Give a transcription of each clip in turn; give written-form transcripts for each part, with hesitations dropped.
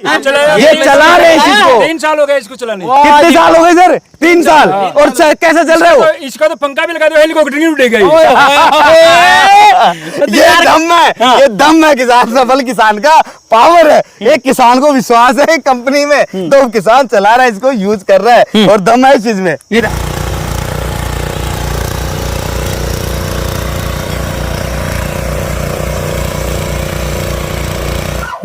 ये चला रहे हैं इसको। 3 साल हो गए इसको चलाने। कितने साल हो गए सर? 3 साल। और कैसे चल रहे हो? इसका तो पंखा भी लगा दो, हेलीकॉप्टर नहीं उड़ेगा ये दम है, ये दम है किसान, सफल किसान का पावर है। एक किसान को विश्वास है कंपनी में, तो किसान चला रहा है इसको, यूज कर रहा है और दम है इस चीज में।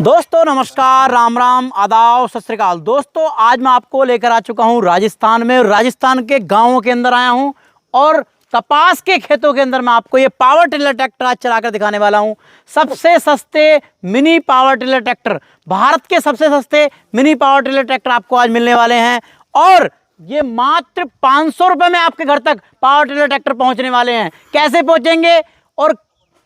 दोस्तों नमस्कार, राम राम, आदाब, सत श्री अकाल। दोस्तों आज मैं आपको लेकर आ चुका हूं राजस्थान में। राजस्थान के गांवों के अंदर आया हूं और कपास के खेतों के अंदर मैं आपको ये पावर टिलर ट्रैक्टर आज चलाकर दिखाने वाला हूं। सबसे सस्ते mini power tiller tractor, Bharat के सबसे सस्ते मिनी पावर टिलर ट्रैक्टर आपको आज मिलने वाले हैं और ये मात्र 500 रुपये में आपके घर तक पावर टिलर ट्रैक्टर पहुंचने वाले हैं। कैसे पहुंचेंगे और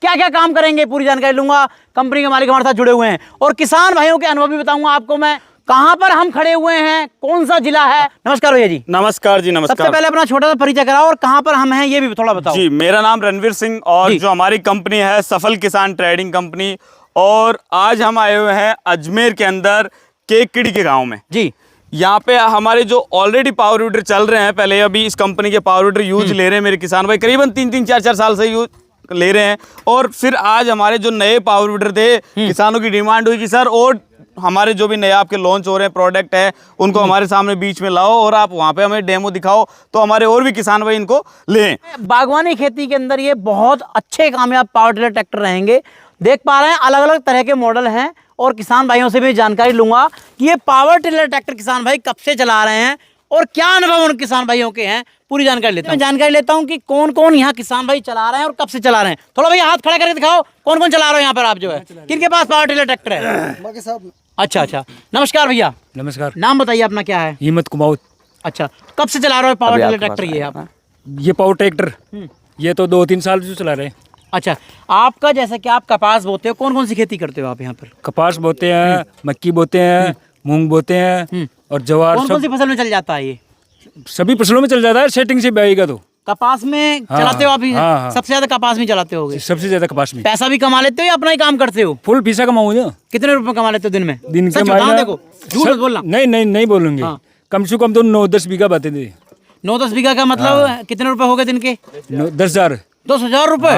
क्या क्या काम करेंगे, पूरी जानकारी लूंगा। कंपनी के मालिक हमारे साथ जुड़े हुए हैं और किसान भाइयों के अनुभव भी बताऊंगा आपको मैं। कहां पर हम खड़े हुए हैं, कौन सा जिला है? नमस्कार भैया जी। नमस्कार जी, नमस्कार। सबसे पहले अपना छोटा सा परिचय कराओ और कहां पर हम हैं ये भी थोड़ा बताओ। जी, मेरा नाम रणवीर सिंह और जो हमारी कंपनी है सफल किसान ट्रेडिंग कंपनी, और आज हम आए हुए हैं अजमेर के अंदर केकड़ी के गाँव में। जी, यहाँ पे हमारे जो ऑलरेडी पावर वीडर चल रहे हैं, पहले अभी इस कंपनी के पावर वीडर यूज ले रहे हैं मेरे किसान भाई, करीबन 3-4 साल से यूज ले रहे हैं। और फिर आज हमारे जो नए पावर वीडर थे, किसानों की डिमांड हुई कि सर और हमारे जो भी नए आपके लॉन्च हो रहे हैं प्रोडक्ट है उनको हमारे सामने बीच में लाओ और आप वहाँ पे हमें डेमो दिखाओ, तो हमारे और भी किसान भाई इनको लें। बागवानी खेती के अंदर ये बहुत अच्छे कामयाब पावर टिलर ट्रैक्टर रहेंगे। देख पा रहे हैं अलग अलग तरह के मॉडल हैं और किसान भाइयों से भी जानकारी लूंगा कि ये पावर टिलर ट्रैक्टर किसान भाई कब से चला रहे हैं और क्या अनुभव उन किसान भाइयों के हैं, पूरी जानकारी लेता हूं कि कौन कौन यहाँ किसान भाई चला रहे हैं और कब से चला रहे हैं। थोड़ा भैया हाथ खड़ा करके दिखाओ, कौन कौन चला रहे हो यहाँ पर आप जो है, किनके पास पावर टिलर ट्रैक्टर है? अच्छा, नमस्कार भैया। नमस्कार। नाम बताइए अपना क्या है? हिम्मत कुमाऊत। अच्छा, कब से चला रहे हो पावर टिलर ट्रैक्टर ये आप? ये पावर ट्रैक्टर ये तो 2-3 साल से चला रहे हैं। अच्छा, आपका जैसे कि आप कपास बोते हो, कौन कौन सी खेती करते हो आप यहाँ पर? कपास बोते हैं, मक्की बोते हैं, मूंग बोते हैं और जवार। कौन कौन सी फसल में चल जाता है ये? सभी फसलों में चल जाता है, सेटिंग से बैगेगा तो। कपास में चलाते हो आप? हाँ। सबसे ज्यादा कपास में चलाते होगे? सबसे ज्यादा कपास में। पैसा भी कमा लेते हो या अपना ही काम करते हो? फुल पैसा कमाऊँ जो। कितने रुपए कमा लेते हो दिन में? दिन सच के बताओ, देखो झूठ मत बोलना। नहीं बोलूंगे। हाँ। कम से कम तो 9-10 बीघा बातें दे। 9-10 बीघा का मतलब कितने रुपए हो गए दिन के? 10,000। 10,000 रुपए?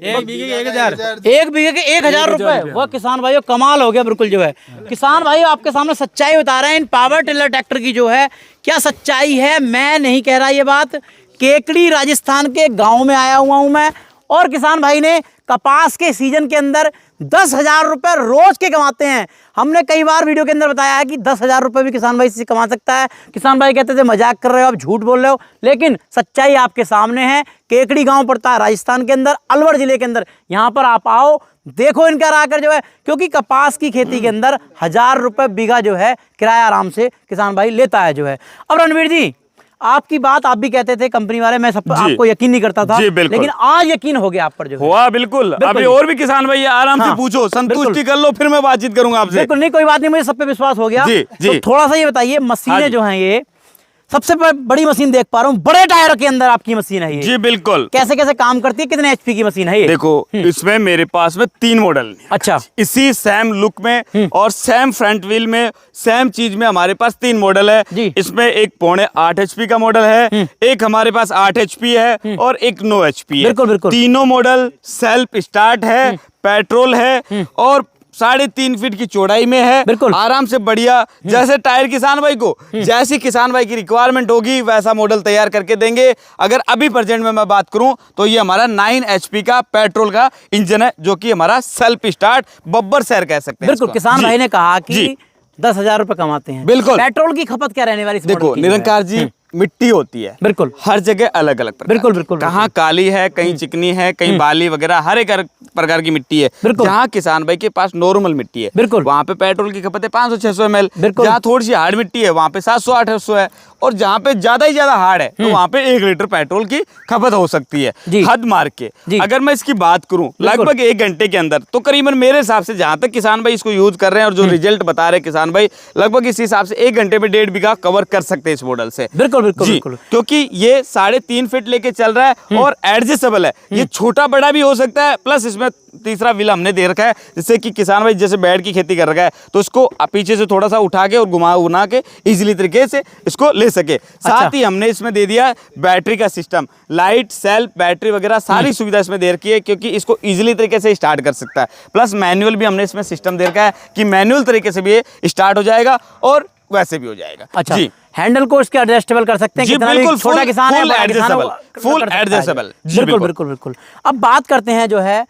एक बीघे के 1,000। एक बीघे के 1,000 रुपए? वह किसान भाइयों कमाल हो गया बिल्कुल जो है। किसान भाई आपके सामने सच्चाई बता रहे हैं इन पावर टिलर ट्रैक्टर की जो है। क्या सच्चाई है, मैं नहीं कह रहा ये बात। केकड़ी राजस्थान के गांव में आया हुआ हूं मैं और किसान भाई ने कपास के सीजन के अंदर 10,000 रुपए रोज के कमाते हैं। हमने कई बार वीडियो के अंदर बताया है कि 10,000 रुपए भी किसान भाई इससे कमा सकता है। किसान भाई कहते थे मजाक कर रहे हो, आप झूठ बोल रहे हो, लेकिन सच्चाई आपके सामने है। केकड़ी गांव पड़ता है राजस्थान के अंदर, अलवर जिले के अंदर। यहाँ पर आप आओ, देखो इनका आकर जो है, क्योंकि कपास की खेती के अंदर 1,000 रुपए बीघा जो है किराया आराम से किसान भाई लेता है जो है। अब रणवीर जी, आपकी बात आप भी कहते थे कंपनी वाले, मैं सब आपको यकीन नहीं करता था, लेकिन आज यकीन हो गया आप पर जो हुआ। बिल्कुल। अभी और भी किसान भाई आराम से पूछो, संतुष्टि कर लो, फिर मैं बातचीत करूंगा आपसे। बिल्कुल नहीं, कोई बात नहीं, मुझे सब पे विश्वास हो गया। तो थोड़ा सा ये बताइए, मशीनें जो हैं ये सबसे बड़ी मशीन देख पा रहा हूँ, बड़े टायर के अंदर आपकी मशीन है ये। जी बिल्कुल। कैसे कैसे काम करती है, कितने HP की मशीन है ये? देखो इसमें मेरे पास में 3 मॉडल। अच्छा। इसी सेम लुक में और सेम फ्रंट व्हील में, सेम चीज में हमारे पास 3 मॉडल है। इसमें एक 7.5 HP का मॉडल है, एक हमारे पास 8 HP है और एक 9 HP है। बिल्कुल बिल्कुल। तीनों मॉडल सेल्फ स्टार्ट है, पेट्रोल है और 3.5 फीट की चौड़ाई में है। बिल्कुल आराम से बढ़िया, जैसे टायर किसान भाई को जैसी किसान भाई की रिक्वायरमेंट होगी वैसा मॉडल तैयार करके देंगे। अगर अभी प्रेजेंट में मैं बात करूं तो ये हमारा 9 HP का पेट्रोल का इंजन है, जो कि हमारा सेल्फ स्टार्ट बब्बर सैर कह सकते हैं। बिल्कुल। किसान भाई ने कहा कि 10,000 रुपए कमाते हैं। बिल्कुल। पेट्रोल की खपत क्या रहने वाली? देखो निरंकार जी, मिट्टी होती है बिल्कुल हर जगह अलग अलग बिल्कुल बिल्कुल। कहाँ काली है, कहीं चिकनी है, कहीं बाली वगैरह, हर एक प्रकार की मिट्टी है। जहाँ किसान भाई के पास नॉर्मल मिट्टी है बिल्कुल, वहाँ पे पेट्रोल की खपत है 500-600 ml। जहाँ थोड़ी सी हार्ड मिट्टी है वहाँ पे 700-800 है, और जहाँ पे ज्यादा ही ज्यादा हार्ड है तो वहाँ पे 1 लीटर पेट्रोल की खपत हो सकती है हद मार के। अगर मैं इसकी बात करूँ लगभग 1 घंटे के अंदर, तो करीबन मेरे हिसाब से जहाँ तक किसान भाई इसको यूज कर रहे हैं और जो रिजल्ट बता रहे हैं किसान भाई, लगभग इस हिसाब से 1 घंटे में 1.5 बीघा कवर कर सकते हैं इस मॉडल से। बिल्कुल बिल्कुल जी, बिल्कुल। क्योंकि ये 3.5 फीट लेके चल रहा है और एडजस्टेबल है, ये छोटा बड़ा भी हो सकता है। प्लस इसमें तीसरा व्हील हमने दे रखा है, जिससे कि किसान भाई जैसे बैठ की खेती कर रखा है तो इसको पीछे से थोड़ा सा उठा के और घुमा के इजीली तरीके से इसको ले सके। साथ ही हमने इसमें दे दिया बैटरी का सिस्टम, लाइट, सेल्फ, बैटरी वगैरह सारी सुविधा इसमें दे रखी है, क्योंकि इसको इजीली तरीके से स्टार्ट कर सकता है। प्लस मैनुअल भी हमने इसमें सिस्टम दे रखा है कि मैनुअल तरीके से भी ये स्टार्ट हो जाएगा और वैसे भी हो जाएगा। अच्छा जी, हैंडल को इसके एडजस्टेबल कर सकते हैं, जी, कितना भी बिल्कुल, छोटा full- किसान है, full बड़ा किसान है, वो adjustable, full कर सकता है। adjustable, जी, बिल्कुल बिल्कुल। बिल्कुल बिल्कुल। अब बात करते हैं जो है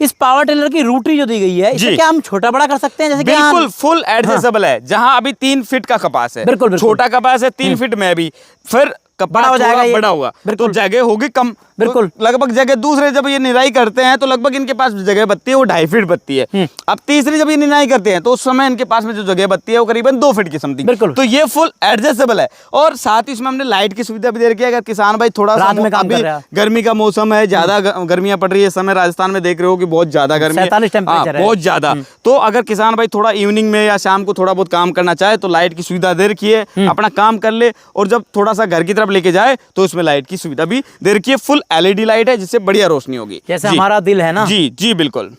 इस पावर टिलर की रूटरी जो दी गई है, इसे जी। क्या हम छोटा बड़ा कर सकते हैं, जैसे कि बिल्कुल फुल एडजस्टेबल है। जहाँ अभी 3 फीट का कपास है, बिल्कुल, बिल्कुल। छोटा कपास है 3 फीट में, अभी फिर कपास बड़ा हो जाएगा थोड़ा ये। बड़ा हुआ तो बिल्कुल। जगह होगी कम। बिल्कुल। तो लगभग जगह दूसरे जब ये निराई करते हैं तो लगभग इनके पास जगह बत्ती है वो 2.5 फीट बत्ती है। अब तीसरी जब ये निराई करते हैं तो उस समय इनके पास में जो जगह बत्ती है वो करीबन 2 फीट की समथिंग। बिल्कुल। तो ये फुल एडजस्टेबल है और साथ ही इसमें हमने लाइट की सुविधा भी दे रखी है। अगर किसान भाई थोड़ा सा रात में काम कर अभी रहा है। गर्मी का मौसम है, ज्यादा गर्मियां पड़ रही है इस समय, राजस्थान में देख रहे हो कि बहुत ज्यादा गर्मी है। 47 टेम्परेचर है। बहुत ज्यादा। तो अगर किसान भाई थोड़ा इवनिंग में या शाम को थोड़ा बहुत काम करना चाहे तो लाइट की सुविधा दे रखी है, अपना काम कर ले। और जब थोड़ा सा घर की तरफ लेके जाए तो इसमें लाइट की सुविधा भी दे रखी है। फुल LED लाइट है जिससे बढ़िया रोशनी होगी। जैसे जी। हमारा दिल है ना, जी जी बिल्कुल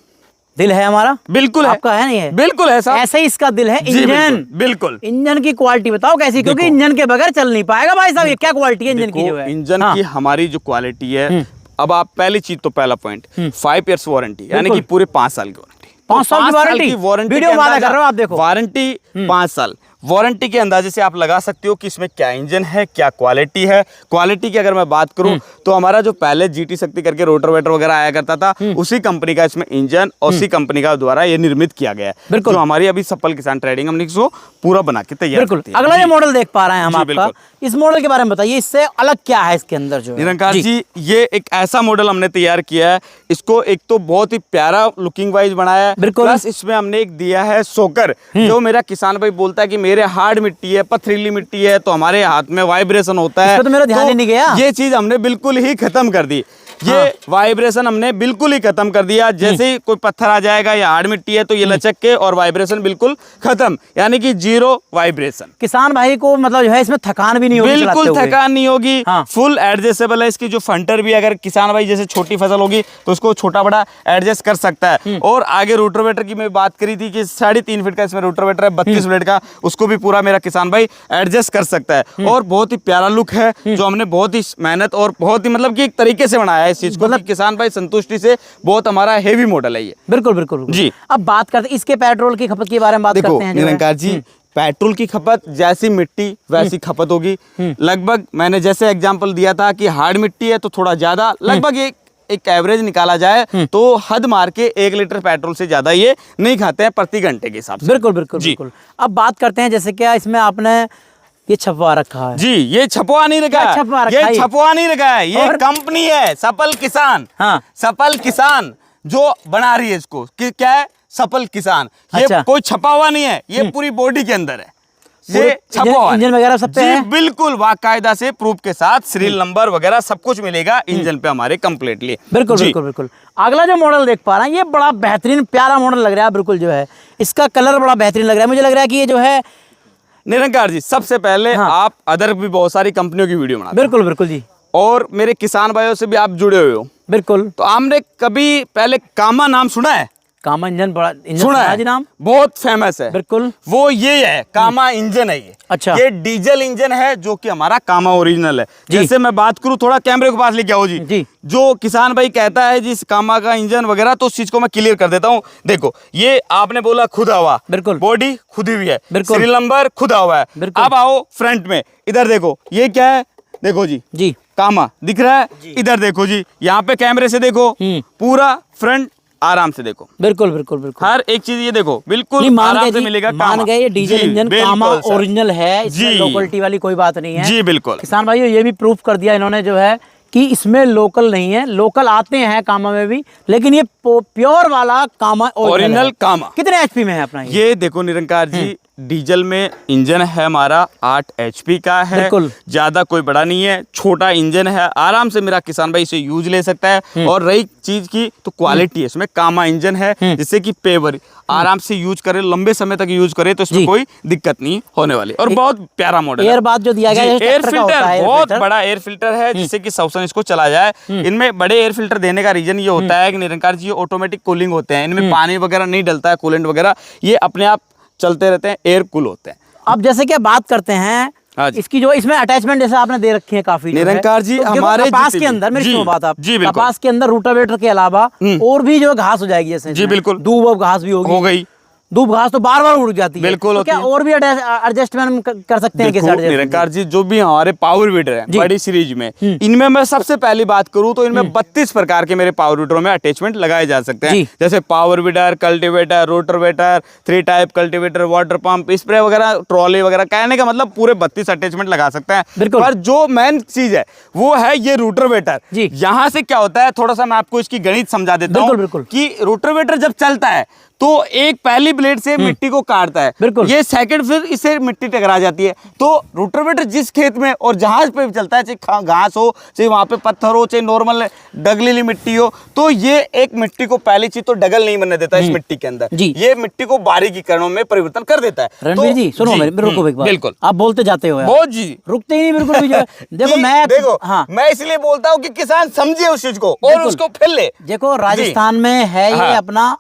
दिल है हमारा, बिल्कुल है। आपका है नहीं है? बिल्कुल है साहब। ऐसे ही इसका दिल है। जी, इंजन, बिल्कुल। इंजन की क्वालिटी बताओ कैसी, क्योंकि देखो। इंजन के बगैर चल नहीं पाएगा भाई साहब। ये क्या क्वालिटी है इंजन की जो है? इंजन हाँ। की हमारी जो क्वालिटी है, अब आप पहली चीज तो पहला पॉइंट 5 ईयर्स वारंटी, यानी कि पूरे 5 साल की वारंटी। 5 साल की वारंटी? वीडियो में वादा कर रहे हो आप, देखो वारंटी 5 साल। वारंटी के अंदाजे से आप लगा सकते हो कि इसमें क्या इंजन है, क्या क्वालिटी है। क्वालिटी की अगर मैं बात करूं तो हमारा जो पहले GT शक्ति करके रोटावेटर वगैरह आया करता था, उसी कंपनी का इसमें इंजन और उसी कंपनी का द्वारा ये निर्मित किया गया है। बिल्कुल। जो हमारी अभी सफल किसान ट्रेडिंग हमने इसको पूरा बना के तैयार बिल्कुल। करती है। अगला जी। ये मॉडल देख पा रहे हैं हम जी, आपका, बिल्कुल। इस मॉडल के बारे में बताइए, इससे अलग क्या है इसके अंदर जो है? निरंकार जी, ये एक ऐसा मॉडल हमने तैयार किया है, इसको एक तो बहुत ही प्यारा लुकिंग वाइज बनाया है। बिल्कुल। प्लस इसमें हमने एक दिया है सोकर, जो मेरा किसान भाई बोलता है कि मेरे हार्ड मिट्टी है, पथरीली मिट्टी है, तो हमारे हाथ में वाइब्रेशन होता है। इस पे तो मेरा ध्यान ही नहीं गया। ये चीज हमने बिल्कुल ही खत्म कर दी। ये वाइब्रेशन हमने बिल्कुल ही खत्म कर दिया। जैसे ही कोई पत्थर आ जाएगा या हार्ड मिट्टी है तो ये लचक के और वाइब्रेशन बिल्कुल खत्म, यानी कि 0 वाइब्रेशन। किसान भाई को मतलब जो है इसमें थकान भी नहीं होगी बिल्कुल चलाते हुए। थकान नहीं होगी। हाँ। फुल एडजस्टेबल है। इसकी जो फंटर भी, अगर किसान भाई जैसे छोटी फसल होगी तो उसको छोटा बड़ा एडजस्ट कर सकता है। और आगे रोटावेटर की मैं बात करी थी कि 3.5 फीट का इसमें रोटावेटर है, 32 ब्लेड का, उसको भी पूरा मेरा किसान भाई एडजस्ट कर सकता है। और बहुत ही प्यारा लुक है, जो हमने बहुत ही मेहनत और बहुत ही मतलब कि एक तरीके से बनाया है इस चीज को, कि किसान भाई संतुष्टि से। बहुत हमारा हेवी मॉडल है ये। बिल्कुल बिल्कुल बिल्कुल। जी। अब बात करते हैं इसके पेट्रोल की खपत के बारे में, बात देखो करते हैं जो है। निरंकार जी, पेट्रोल की खपत जैसी मिट्टी वैसी खपत होगी। लगभग मैंने जैसे एग्जांपल दिया था कि हार्ड मिट्टी है तो थोड़ा ज्यादा, लगभग एक एवरेज निकाला जाए तो हद मार के 1 लीटर पेट्रोल से ज्यादा ये नहीं खाते हैं प्रति घंटे के हिसाब से। बिल्कुल बिल्कुल जी। बिल्कुल। अब बात करते हैं जैसे क्या इसमें आपने ये छपवा रखा है? जी, ये छपवा नहीं रखा क्या है, छपवा रखा है ये छपवा नहीं रखा है, ये और? कंपनी है सफल किसान। हाँ। सफल किसान जो बना रही है इसको, कि क्या है, सफल किसान। ये अच्छा। कोई छपा हुआ नहीं है, ये पूरी बॉडी के अंदर है। ये पूरे छपा हुआ है। इंजन वगैरह सब पे जी, है? बिल्कुल बाकायदा से प्रूफ के साथ सीरियल नंबर वगैरह सब कुछ मिलेगा इंजन पे हमारे कंप्लीटली। बिल्कुल बिल्कुल बिल्कुल। अगला जो मॉडल देख पा रहे हैं, ये बड़ा बेहतरीन प्यारा मॉडल लग रहा है। बिल्कुल जो है इसका कलर बड़ा बेहतरीन लग रहा है। मुझे लग रहा है कि ये जो है निरंकार जी, सबसे पहले हाँ। आप अदर भी बहुत सारी कंपनियों की वीडियो बनाते बिल्कुल बिल्कुल जी, हैं और मेरे किसान भाइयों से भी आप जुड़े हुए हो, बिल्कुल। तो आपने कभी पहले कामा नाम सुना है? कामा इंजन, बड़ा इंजन सुना सुना है जी नाम? बहुत फेमस है। बिल्कुल। वो ये है, कामा इंजन है ये। अच्छा। ये डीजल इंजन है जो कि हमारा कामा ओरिजिनल है। जी। जैसे मैं बात करूं, थोड़ा कैमरे के पास लेके आओ जी। जी। जो किसान भाई कहता है जी इस कामा का इंजन वगैरह, तो उस चीज को मैं क्लियर कर देता हूं। देखो, ये आपने बोला खुदा हुआ, बिल्कुल। बॉडी खुदी हुई है, बिल्कुल। सीरियल नंबर खुदा हुआ है। बिल्कुल। अब आओ फ्रंट में, इधर देखो, ये क्या है, देखो जी, जी कामा दिख रहा है। इधर देखो जी, यहाँ पे कैमरे से देखो, पूरा फ्रंट आराम से देखो, बिल्कुल बिल्कुल बिल्कुल। हर एक चीज ये देखो, बिल्कुल नहीं, मान आराम गए से जी, मिलेगा। मान कामा। गए ये डीजल जी, इंजन बिल्कुल कामा सर। ओरिजिनल है, इसमें जी। लोकलिटी वाली कोई बात नहीं है। जी बिल्कुल। किसान भाइयों ये भी प्रूफ कर दिया इन्होंने जो है कि इसमें लोकल नहीं है। लोकल आते हैं कामा में भी, लेकिन ये प्योर वाला कामा ओरिजिनल है। कामा। कितने एचपी में है अपना ये देखो निरंकार जी, डीजल में इंजन है हमारा 8 HP का है। बिल्कुल। ज्यादा कोई बड़ा नहीं है, छोटा इंजन है, आराम से मेरा किसान भाई इसे यूज ले सकता है। और रही चीज की तो क्वालिटी है, इसमें कामा इंजन है, जिससे कि पेवर आराम से यूज करे, लंबे समय तक यूज करे तो इसमें जी। कोई दिक्कत नहीं होने वाली। और बहुत प्यारा मॉडल है। एयर बाथ जो दिया गया है, एयर ट्रैक्टर का होता फिल्टर, है, एयर बहुत फिल्टर। बड़ा एयर फिल्टर है जिससे कि साउसन इसको चला जाए। इनमें बड़े एयर फिल्टर देने का रीजन ये होता है कि निरंकार जी ऑटोमेटिक कूलिंग होते हैं, इनमें पानी वगैरह नहीं डलता है, कूलेंट वगैरह, ये अपने आप चलते रहते हैं, एयर कूल होते हैं। अब जैसे कि बात करते हैं हाँ जी। इसकी जो इसमें अटैचमेंट जैसे आपने दे रखी है काफी जो है। निरंकार जी, तो देखो, हमारे कपास जितने के अंदर, मेरी जी, सुनो बात आप, जी, बिल्कुल। कपास के अंदर रूटावेटर के अलावा और भी जो घास हो जाएगी जैसे जी, इसमें। बिल्कुल। दूब और घास भी होगी, हो गई। दूब घास तो बार बार उड़ जाती है, बिल्कुल तो होती क्या है। और भी एडजस्टमेंट कर सकते हैं? देखो निरंकार जी, जो भी हमारे पावर वीडर है जी। बड़ी सीरीज में, इनमें मैं सबसे पहली बात करूं तो इनमें 32 प्रकार के मेरे पावर वीडरों में अटैचमेंट लगाए जा सकते हैं। जी। जैसे power weeder, cultivator, rotavator, 3 type cultivator, water pump, spray वगैरह, ट्रॉली वगैरह, कहने का मतलब पूरे 32 अटैचमेंट लगा सकते हैं। बिल्कुल। पर जो मेन चीज है वो है ये रोटरवेटर। जी। यहाँ से क्या होता है, थोड़ा सा मैं आपको इसकी गणित समझा देता बिल्कुल, हूँ बिल्कुल। कि रोटरवेटर जब चलता है तो एक पहली ब्लेड से मिट्टी को काटता है, बिल्कुल। ये सेकंड फिर इससे मिट्टी टकरा जाती है। तो रोटरवेटर जिस खेत में और जहाज पे भी चलता है, चाहे घास हो, चाहे वहां पे पत्थर हो, चाहे नॉर्मल डगलीली मिट्टी हो, तो ये एक मिट्टी को पहली चीज तो डगल नहीं बनने देता इस मिट्टी के अंदर, जी। ये मिट्टी को बारीकीकरणों में परिवर्तन कर देता है। रणवीर जी सुनो, जी, मेरे रुको एक बार, बिल्कुल, आप बोलते जाते हो यार, बहुत जी, रुकते ही नहीं बिल्कुल भी जो है। देखो कि मैं देखो, हाँ मैं इसलिए बोलता हूँ कि किसान समझे उस चीज को और बिल्कुल। उसको फिर ले। देखो राजस्थान में है ये हाँ। अपना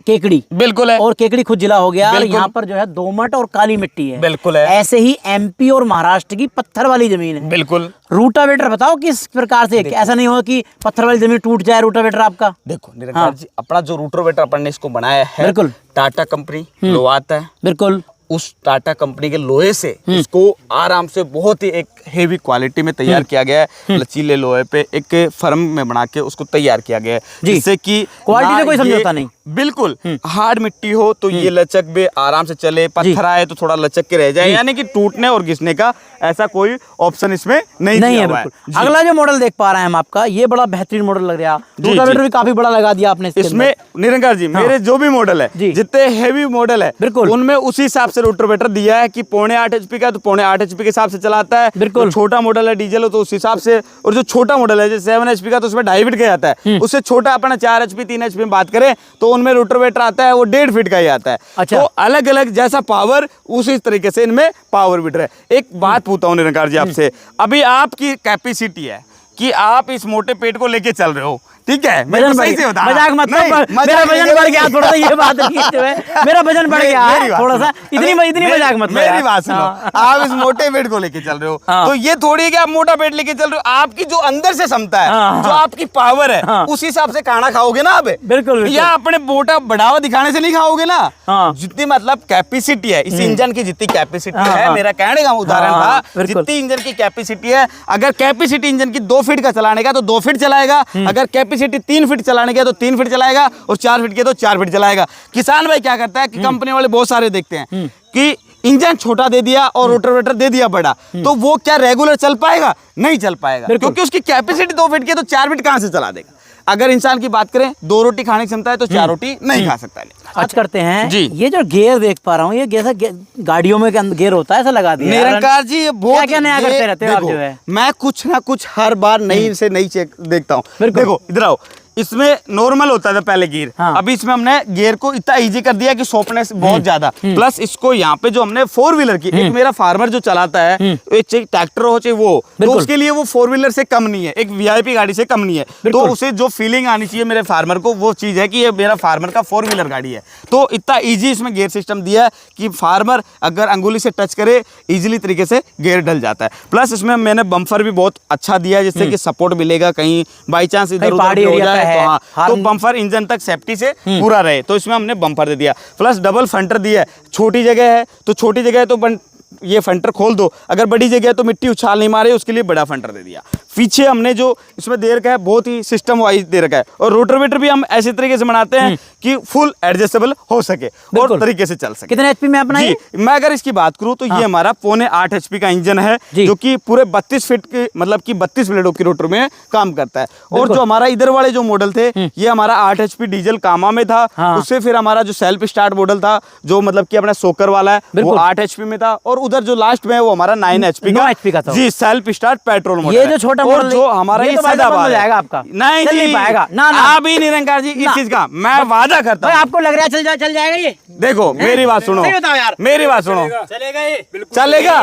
केकड़ी, बिल्कुल है, और केकड़ी खुद जिला हो गया, और बिल्कुल। यहाँ पर जो है दोमट और काली मिट्टी है। बिल्कुल है। ऐसे ही एमपी और महाराष्ट्र की पत्थर वाली जमीन है। बिल्कुल। रूटावेटर बताओ किस प्रकार से, ऐसा नहीं हो कि पत्थर वाली जमीन टूट जाए रूटावेटर आपका। देखो निरंकार हाँ। जी, अपना जो रोटरवेटर अपन ने इसको बनाया है, बिल्कुल। टाटा कंपनी लोहा आता है, बिल्कुल उस टाटा कंपनी के लोहे से इसको आराम से बहुत ही एक हेवी क्वालिटी में तैयार किया गया है। लचीले लोहे पे एक फर्म में बना के उसको तैयार किया गया है, जी। जिससे कि क्वालिटी ना से कोई ये- समझौता नहीं। बिल्कुल हार्ड मिट्टी हो तो ये लचक भी आराम से चले, पत्थर आए तो थोड़ा लचक के रह जाए, यानी कि टूटने और घिसने का ऐसा कोई ऑप्शन इसमें नहीं नहीं दिया है हुआ बिल्कुल। जी। अगला जो मॉडल देख पा रहे हैं हम आपका, ये बड़ा बेहतरीन मॉडल लग रहा है। जी, रूटावेटर जी। भी काफी बड़ा लगा दिया आपने इसके इसमें अंदर। निरंकार जी, मेरे जो भी मॉडल जी। है, जितने हेवी मॉडल है, बिल्कुल। उनमें उसी हिसाब से रोटरवेटर दिया है कि 0.8 HP का तो 0.8 HP के हिसाब से चलाता है। बिल्कुल। जो छोटा मॉडल है डीजल हो तो उस हिसाब से, और जो छोटा मॉडल है जैसे 7 HP का तो उसमें 2.5 फीट का आता है। उससे छोटा अपना 4 HP 3 HP में बात करें तो उनमें रोटरवेटर आता है वो 1.5 फीट का ही आता है। अच्छा। तो अलग अलग जैसा पावर उसी तरीके से इनमें पावर वीडर है। एक बात पूछता हूँ निरंकार जी आपसे, अभी आपकी कैपेसिटी है कि आप इस मोटे पेट को लेके चल रहे हो, ठीक है, मैं वजन तो सही बढ़ से बता गया। मजाक मत नहीं, कर, मजाक मेरा नहीं, वजन बढ़ गया थोड़ा सा, ये बात नहीं जो है, मेरा वजन बढ़ गया मेरी है बात थोड़ा सुनो। सा, इतनी मेरी- मजाक मत कर मेरी यार। बात सुनो, हाँ। आप इस मोटे पेट को लेके चल रहे हो, हाँ। तो ये थोड़ी है कि आप मोटा पेट लेके चल रहे हो, आपकी जो अंदर से क्षमता है, हाँ, जो हाँ। आपकी पावर है, हाँ। उस हिसाब से खाना खाओगे ना आप। बिल्कुल, बिल्कुल। या अपने मोटा बढ़ावा दिखाने से नहीं खाओगे ना। हाँ। जितनी मतलब कैपेसिटी है इस इंजन की, जितनी कैपेसिटी हाँ, है, हाँ। मेरा कहने का उदाहरण हाँ, था, बिल्कुल। जितनी इंजन की कैपेसिटी है, अगर कैपेसिटी इंजन की 2 फीट का चलाने का तो 2 फीट चलाएगा, अगर कैपेसिटी 3 फीट चलाने का तो 3 फीट चलाएगा, और 4 फीट के तो 4 फीट चलाएगा। किसान भाई क्या करता है कि कंपनी वाले बहुत सारे देखते हैं कि इंजन छोटा दे दिया और रोटरवेटर दे दिया बड़ा, तो वो क्या रेगुलर चल पाएगा? नहीं चल पाएगा, क्योंकि उसकी कैपेसिटी 2 फीट की है, तो 4 फीट कहां से चला देगा? अगर इंसान की बात करें 2 रोटी खाने की क्षमता है तो 4 रोटी नहीं खा सकता है। आज करते हैं जी। ये जो गेयर देख पा रहा हूँ, ये जैसा गाड़ियों में गेयर होता है ऐसा लगा दिया है। निरंकार जी, ये बहुत क्या नया करते रहते हो आप देखो, जो है? मैं कुछ ना कुछ हर बार नई से नई चेक देखता हूँ। बिल्कुल। देखो इधर आओ, इसमें नॉर्मल होता था पहले गियर, हाँ। अभी इसमें हमने गियर को इतना इजी कर दिया कि सॉफ्टनेस बहुत ज्यादा, प्लस इसको यहाँ पे जो हमने 4 व्हीलर की, एक मेरा फार्मर जो चलाता है, चाहे ट्रैक्टर हो चाहे वो, तो बिल्कुल। उसके लिए वो 4 व्हीलर से कम नहीं है, एक VIP गाड़ी से कम नहीं है। तो बिल्कुल। उसे जो फीलिंग आनी चाहिए मेरे फार्मर को, वो चीज है कि ये मेरा फार्मर का 4 व्हीलर गाड़ी है। तो इतना इजी इसमें गियर सिस्टम दिया है कि फार्मर अगर अंगुली से टच करे इजीली तरीके से गियर डल जाता है। प्लस इसमें मैंने बम्फर भी बहुत अच्छा दिया है, जिससे कि सपोर्ट मिलेगा, कहीं बाई चांस इधर उधर पहाड़ी हो एरिया जाए पे तो है, हाँ, तो बम्फर इंजन तक सेफ्टी से पूरा रहे, तो इसमें हमने बम्फर दे दिया। प्लस डबल फंटर दिया है, छोटी जगह है तो छोटी जगह है तो ये फंटर खोल दो, अगर बड़ी जगह है तो मिट्टी उछाल नहीं मारे, उसके लिए बड़ा फंटर दे दिया। पीछे हमने जो इसमें दे रखा है बहुत ही सिस्टम वाइज दे रखा है, और रोटरवेटर भी हम ऐसे तरीके से बनाते हैं कि फुल एडजस्टेबल हो सके और तरीके से चल सके। कितने HP में अपना ये? जी, मैं अगर इसकी बात करूं तो ये हमारा 0.8 HP का इंजन है, जी। जो कि पूरे 32 फीट के मतलब कि 32 ब्लेडों की रोटर में काम करता है। और जो हमारा इधर वाले जो मॉडल थे, ये हमारा 8 HP डीजल कामा में था। हाँ। उससे फिर हमारा जो सेल्फ स्टार्ट मॉडल था, जो मतलब कि अपना सोकर वाला है, वो बिल्कुल। 8 HP में था। और उधर जो लास्ट में है वो हमारा 9 HP 9 HP का था। जी, सेल्फ स्टार्ट पेट्रोल मॉडल ये है। जो छोटा छोटा और मॉडल जो हमारा ये तो भाई साहब बंद हो सदाबहार जाएगा आपका, नहीं चल नहीं पाएगा ना ना अभी निरंकार जी इस ना। चीज का मैं वादा करता भाई हूँ। आपको लग रहा है चल जाएगा ये? देखो मेरी बात सुनो, सही बताओ यार। मेरी बात सुनो, चलेगा ये? चलेगा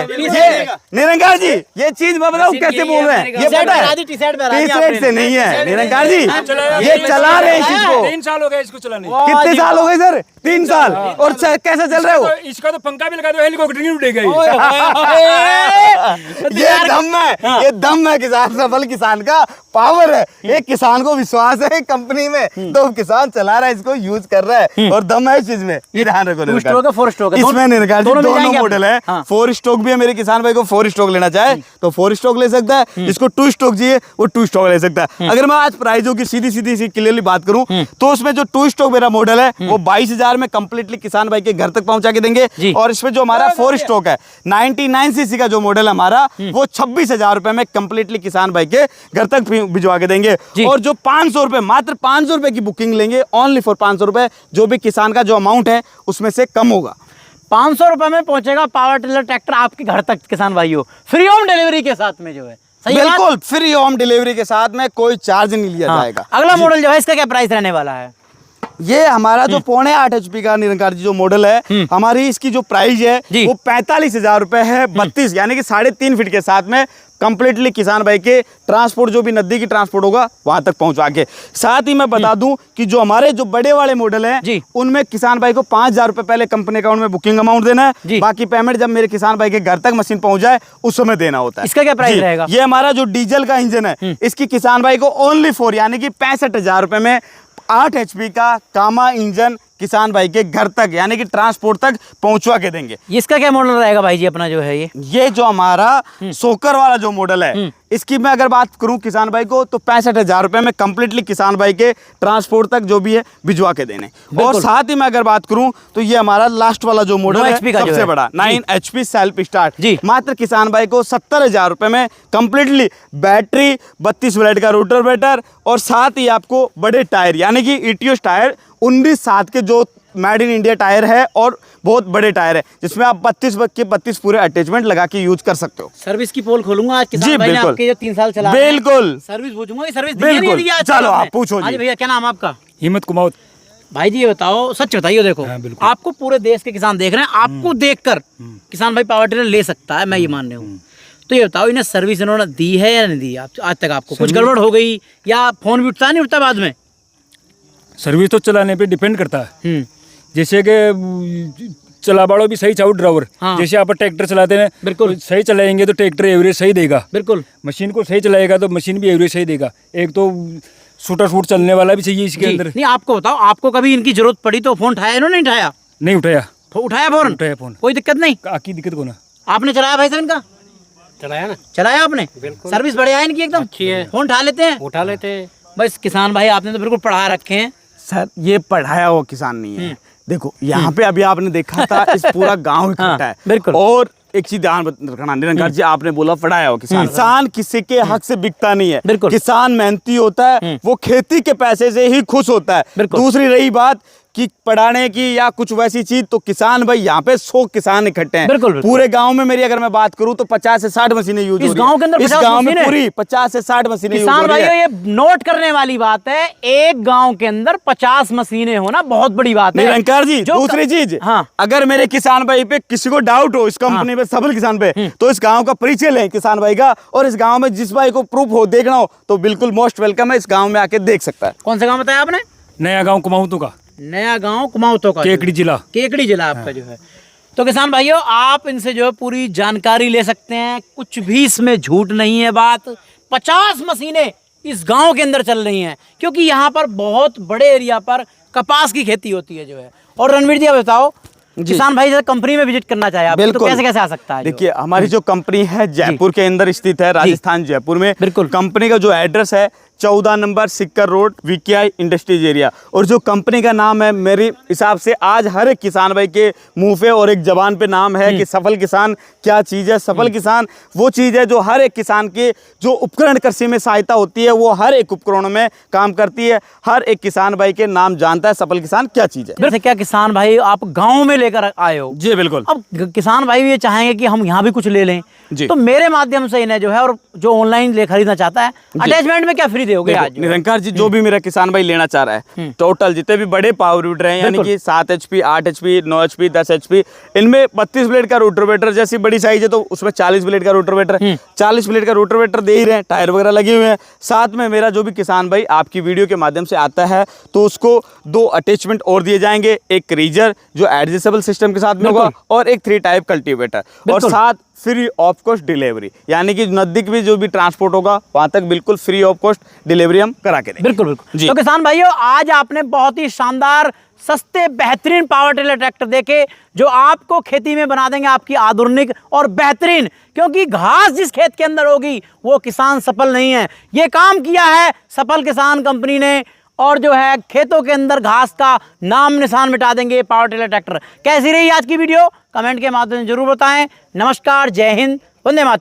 पीछे ये निरंकार जी ये चीज मैं बताऊँ कैसे बोल रहे हैं, ये पता है टी शर्ट से नहीं है निरंकार जी, ये चला रहे हैं इस चीज को। 3 साल हो गए इसको चलाने। कितने साल हो गए सर? 3 साल। और कैसे चल रहे हो? इसका तो पंखा भी लगा दो, हेलीकॉप्टर नहीं उड़ेगा ये दम है, ये दम है किसान का, बल किसान का पावर है। एक किसान को विश्वास है कंपनी में, तो किसान चला रहा है, इसको यूज कर रहा है और दम है इस चीज में। ये ध्यान रखो टू स्ट्रोक है, 4 स्ट्रोक है, इसमें निरंकार जी मिल दोनों जाएंगे मॉडल है। हाँ। 4 स्ट्रोक भी है, मेरे किसान भाई को 4 स्ट्रोक लेना चाहे तो 4 स्ट्रोक ले सकता है, जिसको 2 स्ट्रोक चाहिए वो 2 स्ट्रोक ले सकता है। अगर मैं आज प्राइजों की सीधी सीधी क्लियरली बात करूं तो उसमें जो 2 स्ट्रोक मेरा मॉडल है वो 22,000 में कंप्लीटली किसान भाई के घर तक पहुंचा के देंगे। और इसमें जो हमारा 4 स्ट्रोक है 99 सीसी का जो मॉडल है हमारा वो 26,000 रुपए में कंप्लीटली किसान भाई के घर तक भिजवा के देंगे। और जो 500 रुपए, मात्र 500 रुपए की बुकिंग लेंगे, ओनली फॉर 500 रुपए, जो भी किसान का जो अमाउंट है उसमें से कम होगा। 500 रुपए में पहुंचेगा पावर टिलर ट्रैक्टर आपके घर तक किसान भाइयों, फ्री होम डिलीवरी के साथ में जो है। सही बात? बिल्कुल फ्री होम डिलीवरी के साथ में, कोई चार्ज नहीं लिया जाएगा। अगला मॉडल जो है इसका क्या प्राइस रहने वाला है? ये हमारा जो 4.5 HP का निरंकार जी जो मॉडल है, हमारी इसकी जो प्राइस है वो 45,000 रुपए है। 32 यानी कि 3.5 फीट के साथ में कंप्लीटली किसान भाई के ट्रांसपोर्ट जो भी नजदीकी ट्रांसपोर्ट होगा वहां तक पहुंचा के। साथ ही मैं बता दूं कि जो हमारे जो बड़े वाले मॉडल हैं उनमें किसान भाई को 5,000 रुपए पहले कंपनी अकाउंट में बुकिंग अमाउंट देना है, बाकी पेमेंट जब मेरे किसान भाई के घर तक मशीन पहुंच जाए उस समय देना होता है। इसका क्या प्राइस रहेगा? ये हमारा जो डीजल का इंजन है इसकी किसान भाई को ओनली 4 यानी कि 65,000 रुपए में 8 HP का कामा इंजन किसान भाई के घर तक यानी कि ट्रांसपोर्ट तक पहुंचवा के देंगे। इसका क्या मॉडल रहेगा भाई जी अपना जो है ये जो हमारा सोकर वाला जो मॉडल है इसकी मैं अगर बात करूं किसान भाई को तो 65,000 रुपए में कंप्लीटली किसान भाई के ट्रांसपोर्ट तक जो भी है भिजवा के देने। और साथ ही मैं अगर बात करूं तो ये हमारा लास्ट वाला जो मॉडल है सबसे बड़ा 9 HP सेल्फ स्टार्ट, मात्र किसान भाई को 70,000 रुपए में कंप्लीटली बैटरी, 32 ब्लेड का रोटर वेटर और साथ ही आपको बड़े टायर यानी कि ETOS टायर 19/7 के जो मेड इन इंडिया टायर है और बहुत बड़े टायर है जिसमें आप 32 पूरे अटैचमेंट लगा के यूज कर सकते हो। सर्विस की पोल खोलूंगा आज किसान जी, भाई ने बिल्कुल। आपके जो 3 साल चला बिल्कुल सर्विस पूछूंगा, ये सर्विस बिल्कुल। चलो आप पूछो जी। भैया क्या नाम है आपका? हिम्मत कुमाऊत। भाई जी ये बताओ, सच बताइए, देखो आपको पूरे देश के किसान देख रहे हैं, आपको देखकर किसान भाई पावर टिलर ले सकता है, मैं ये मान रहा हूँ। तो ये बताओ इन्हें सर्विस इन्होंने दी है या नहीं दी आज तक? आपको कुछ गड़बड़ हो गई या फोन भी उठता नहीं उठता बाद में? सर्विस तो चलाने पे डिपेंड करता है, जैसे कि चलाबाड़ो भी सही चाहो ड्राइवर। जैसे आप ट्रैक्टर चलाते हैं बिल्कुल सही चलाएंगे तो ट्रैक्टर एवरेज सही देगा, बिल्कुल मशीन को सही चलाएगा तो मशीन भी एवरेज सही देगा। एक तो शूटर शूट चलने वाला भी चाहिए इसके अंदर। नहीं आपको बताओ, आपको कभी इनकी जरूरत पड़ी तो फोन उठाया इन्होंने? नहीं उठाया? नहीं उठाया। उठाया फोन? उठाया फोन। कोई दिक्कत नहीं? आकी दिक्कत को ना। आपने चलाया भाई साहब इनका? चलाया ना। चलाया आपने? सर्विस बढ़िया है इनकी एकदम अच्छी है। फोन उठा लेते हैं? उठा लेते हैं। बस किसान भाई आपने तो बिल्कुल पढ़ा रखे हैं सर। ये पढ़ाया हुआ किसान नहीं है। देखो यहाँ पे अभी आपने देखा था इस पूरा गांव इकट्ठा है। बिल्कुल। और एक चीज ध्यान रखना निरंकार जी, आपने बोला पढ़ाया हुआ किसान, किसान किसी के हक से बिकता नहीं है। बिल्कुल। किसान मेहनती होता है, वो खेती के पैसे से ही खुश होता है। बिल्कुल। दूसरी रही बात कि पढ़ाने की या कुछ वैसी चीज, तो किसान भाई यहाँ पे 100 किसान इकट्ठे हैं। बिल्कुल। पूरे गांव में मेरी अगर मैं बात करूं तो 50 से 60 मशीनें यूज हो रही है। इस गांव के अंदर इस 50 गांव में मशीनें? पूरी 50 से 60 मशीनें यूज हो किसान रही भाइयों, है। ये नोट करने वाली बात है, एक गांव के अंदर 50 मशीनें होना बहुत बड़ी बात है। निरंकार जी दूसरी चीज, अगर मेरे किसान भाई पे किसी को डाउट हो इस कंपनी पे, सबल किसान पे, तो इस गांव का परिचय लें किसान भाई का, और इस गांव में जिस भाई को प्रूफ हो देखना हो तो बिल्कुल मोस्ट वेलकम है, इस गांव में आके देख सकता है। कौन सा गांव बताया आपने? नया गांव कुमाऊतों का। नया गांव कुमाऊतों का, केकड़ी जिला। केकड़ी जिला आपका जो है। तो किसान भाइयों, आप इनसे जो है पूरी जानकारी ले सकते हैं, कुछ भी इसमें झूठ नहीं है बात। 50 मशीनें इस गांव के अंदर चल रही हैं, क्योंकि यहाँ पर बहुत बड़े एरिया पर कपास की खेती होती है जो है। और रणवीर जी आप बताओ, किसान भाई जैसे कंपनी में विजिट करना चाहे आप तो कैसे कैसे आ सकता है? देखिए हमारी जो कंपनी है जयपुर के अंदर स्थित है, राजस्थान जयपुर में। बिल्कुल। कंपनी का जो एड्रेस है 14 नंबर सिक्कर रोड वीकेआई इंडस्ट्रीज एरिया। और जो कंपनी का नाम है, मेरे हिसाब से आज हर एक किसान भाई के मुंह पे और एक जबान पे नाम है कि सफल किसान क्या चीज़ है। सफल किसान वो चीज़ है जो हर एक किसान के जो उपकरण कृषि में सहायता होती है, वो हर एक उपकरणों में काम करती है। हर एक किसान भाई के नाम जानता है सफल किसान क्या चीज़ है। जैसे क्या किसान भाई आप गाँव में लेकर आए हो, जी बिल्कुल। अब किसान भाई ये चाहेंगे कि हम यहाँ भी कुछ ले लें, जी। तो मेरे माध्यम से इन्हें जो है, और जो ऑनलाइन ले खरीदना चाहता है, अटैचमेंट में क्या फ्री दोगे आज? निरंकार जी, जो भी मेरा किसान भाई लेना चाह रहा है, टोटल जितने भी बड़े पावर रूटर हैं, यानी कि 7 HP, 8 HP, 9 HP, 10 HP, इनमें 32 ब्लेड का रोटोवेटर, जैसी बड़ी साइज है तो उसमें 40 ब्लेड का रोटोवेटर, 40 ब्लेड का रोटोवेटर दे ही रहे हैं, टायर वगैरह लगे हुए हैं। साथ में मेरा जो भी किसान भाई आपकी वीडियो के माध्यम से आता है तो उसको 2 अटैचमेंट और दिए जाएंगे, एक रीजर जो एडजस्टेबल सिस्टम के साथ में होगा और एक 3 टाइप कल्टीवेटर, और साथ फ्री ऑफ कॉस्ट डिलीवरी, यानी कि नजदीक भी जो भी ट्रांसपोर्ट होगा वहां तक बिल्कुल फ्री ऑफ कॉस्ट डिलीवरी हम करा के देंगे। बिल्कुल बिल्कुल जी। तो किसान भाइयों, आज आपने बहुत ही शानदार सस्ते बेहतरीन पावर टिलर ट्रैक्टर देखे जो आपको खेती में बना देंगे आपकी आधुनिक और बेहतरीन, क्योंकि घास जिस खेत के अंदर होगी वो किसान सफल नहीं है। ये काम किया है सफल किसान कंपनी ने, और जो है खेतों के अंदर घास का नाम निशान मिटा देंगे पावर टिलर ट्रैक्टर। कैसी रही आज की वीडियो? कमेंट के माध्यम से जरूर बताएं। नमस्कार, जय हिंद, वंदे मातरम।